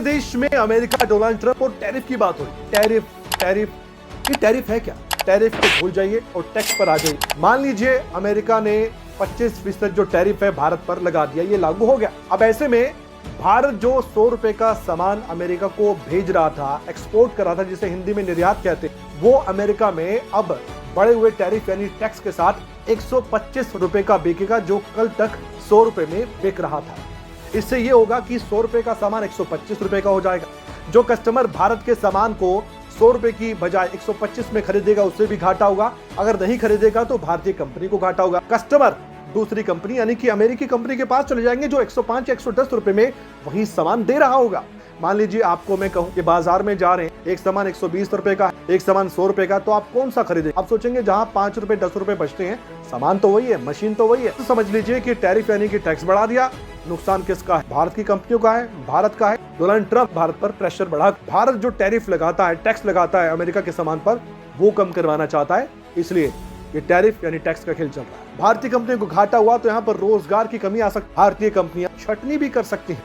देश में America Donald Trump और टैरिफ की बात हुई। टैरिफ टैरिफ ये टैरिफ है क्या? टैरिफ को भूल जाइए और टैक्स पर आ जाइए। मान लीजिए अमेरिका ने 25% जो टैरिफ है भारत पर लगा दिया, ये लागू हो गया। अब ऐसे में भारत जो 100 रुपए का सामान अमेरिका को भेज रहा था, एक्सपोर्ट कर रहा था, जिसे हिंदी में निर्यात कहते हैं, वो अमेरिका में अब बढ़े हुए टैरिफ यानी टैक्स के साथ 125 रुपए का बिकेगा, जो कल तक 100 रुपए में बिक रहा था। इससे ये होगा कि 100 रुपए का सामान 125 रुपए का हो जाएगा। जो कस्टमर भारत के सामान को 100 रुपए की बजाय 125 में खरीदेगा, उससे भी घाटा होगा। अगर नहीं खरीदेगा तो भारतीय कंपनी को घाटा होगा। कस्टमर दूसरी कंपनी यानी कि अमेरिकी कंपनी के पास चले जाएंगे, जो 105 या 110 रुपए में वही सामान दे रहा होगा। मान लीजिए आपको मैं कहूं कि बाजार में जा रहे हैं, एक सामान 120 रुपए का, एक सामान 100 रुपए का, तो आप कौन सा खरीदें? आप सोचेंगे जहां 5 रुपए 10 रुपए बचते हैं, सामान तो वही है, मशीन तो वही है। तो समझ लीजिए कि टैरिफ यानी कि टैक्स बढ़ा दिया। नुकसान किसका है? भारत की कंपनियों का है, भारत का है। डोनाल्ड ट्रंप भारत पर प्रेशर बढ़ा, भारत जो टैरिफ लगाता है, टैक्स लगाता है अमेरिका के सामान पर, वो कम करवाना चाहता है। इसलिए ये टैरिफ यानी टैक्स का खेल चल रहा है। भारतीय कंपनियों को घाटा हुआ तो यहाँ पर रोजगार की कमी आ सकती है। भारतीय कंपनियां छटनी भी कर सकती हैं।